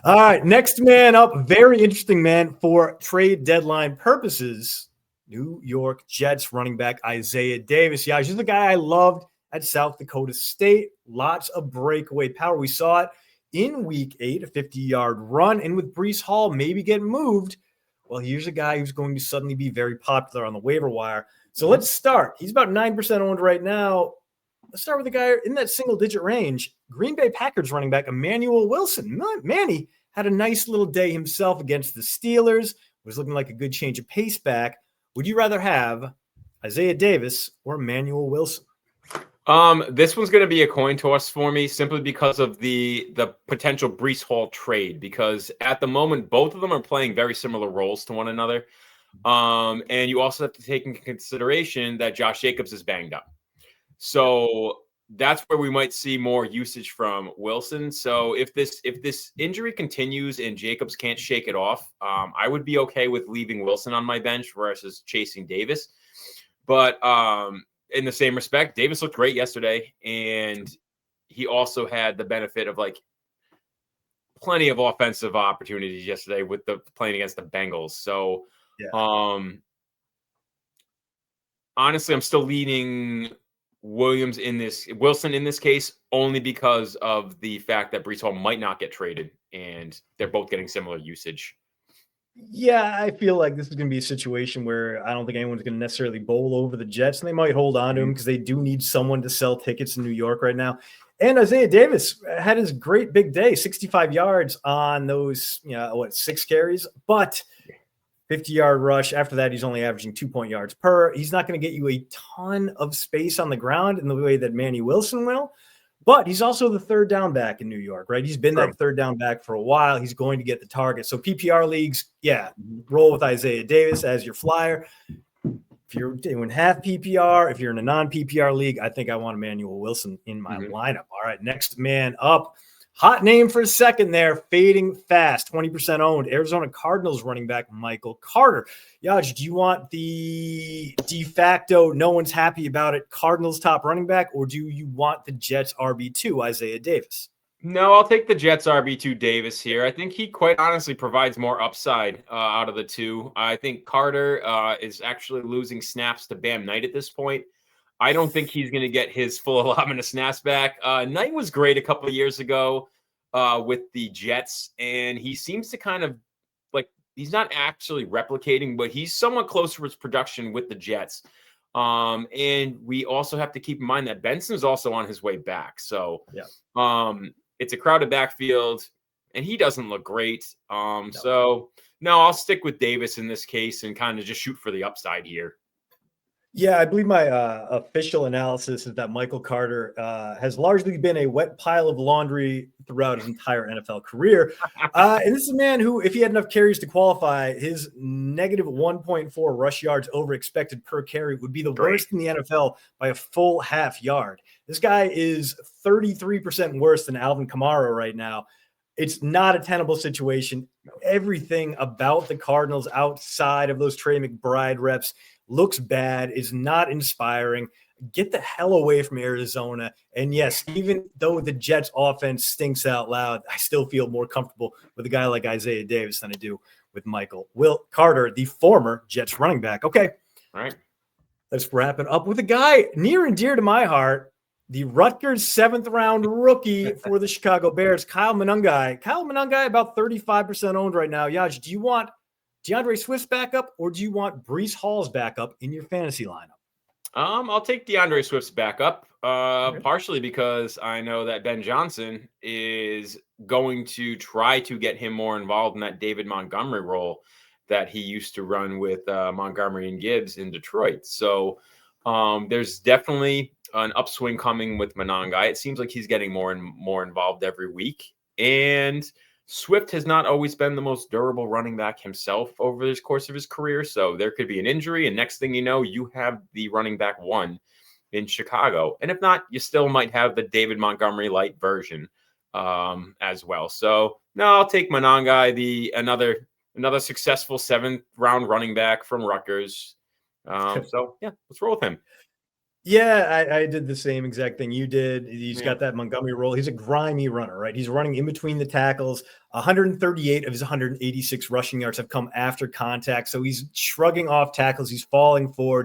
All right, next man up. Very interesting man for trade deadline purposes. New York Jets running back Isaiah Davis. Yeah, he's the guy I loved at South Dakota State. Lots of breakaway power. We saw it in week 8, a 50-yard run. And with Breece Hall maybe getting moved, well, here's a guy who's going to suddenly be very popular on the waiver wire. So let's start. He's about 9% owned right now. Let's start with a guy in that single-digit range. Green Bay Packers running back Emmanuel Wilson. Manny had a nice little day himself against the Steelers. Was looking like a good change of pace back. Would you rather have Isaiah Davis or Emmanuel Wilson? This one's going to be a coin toss for me simply because of the potential Breece Hall trade, because at the moment, both of them are playing very similar roles to one another. And you also have to take into consideration that Josh Jacobs is banged up. So that's where we might see more usage from Wilson. So if this injury continues and Jacobs can't shake it off, I would be okay with leaving Wilson on my bench versus chasing Davis. But in the same respect, Davis looked great yesterday, and he also had the benefit of like plenty of offensive opportunities yesterday with the playing against the Bengals. So honestly, I'm still leaning Wilson in this case, only because of the fact that Breece Hall might not get traded, and they're both getting similar usage. Yeah, I feel like this is going to be a situation where I don't think anyone's going to necessarily bowl over the Jets, and they might hold on to him because they do need someone to sell tickets in New York right now. And Isaiah Davis had his great big day, 65 yards on those, 6 carries, but 50-yard rush. After that, he's only averaging 2 yards per. He's not going to get you a ton of space on the ground in the way that Manny Wilson will, but he's also the third down back in New York, right? He's been that third down back for a while. He's going to get the target. So PPR leagues, roll with Isaiah Davis as your flyer. If you're doing half PPR, if you're in a non-PPR league, I think I want Emmanuel Wilson in my lineup. All right, next man up. Hot name for a second there, fading fast, 20% owned. Arizona Cardinals running back Michael Carter. Yaj, do you want the de facto, no one's happy about it, Cardinals top running back, or do you want the Jets RB2, Isaiah Davis? No, I'll take the Jets RB2 Davis here. I think he quite honestly provides more upside out of the two. I think Carter is actually losing snaps to Bam Knight at this point. I don't think he's going to get his full allotment of snaps back. Knight was great a couple of years ago with the Jets, and he seems to kind of like he's not actually replicating, but he's somewhat close to his production with the Jets. And we also have to keep in mind that Benson is also on his way back. So it's a crowded backfield, and he doesn't look great. So, no, I'll stick with Davis in this case and kind of just shoot for the upside here. Yeah, I believe my official analysis is that Michael Carter has largely been a wet pile of laundry throughout his entire NFL career. And this is a man who, if he had enough carries to qualify, his negative 1.4 rush yards over expected per carry would be the worst in the NFL by a full half yard. This guy is 33% worse than Alvin Kamara right now. It's not a tenable situation. Everything about the Cardinals outside of those Trey McBride reps looks bad, is not inspiring. Get the hell away from Arizona. And yes, even though the Jets offense stinks out loud, I still feel more comfortable with a guy like Isaiah Davis than I do with Michael Carter, the former Jets running back. Okay. All right. Let's wrap it up with a guy near and dear to my heart, the Rutgers 7th-round rookie for the Chicago Bears, Kyle Monangai. Kyle Monangai, about 35% owned right now. Yaj, do you want DeAndre Swift's backup, or do you want Breece Hall's backup in your fantasy lineup? I'll take DeAndre Swift's backup, partially because I know that Ben Johnson is going to try to get him more involved in that David Montgomery role that he used to run with Montgomery and Gibbs in Detroit. So there's definitely an upswing coming with Monangai. It seems like he's getting more and more involved every week. And Swift has not always been the most durable running back himself over the course of his career. So there could be an injury, and next thing you know, you have the running back one in Chicago. And if not, you still might have the David Montgomery light version as well. So no, I'll take Monangai, another successful 7th-round running back from Rutgers. So yeah, let's roll with him. Yeah, I did the same exact thing you did. He's Yeah. got that Montgomery role. He's a grimy runner, right? He's running in between the tackles. 138 of his 186 rushing yards have come after contact. So he's shrugging off tackles. He's falling forward.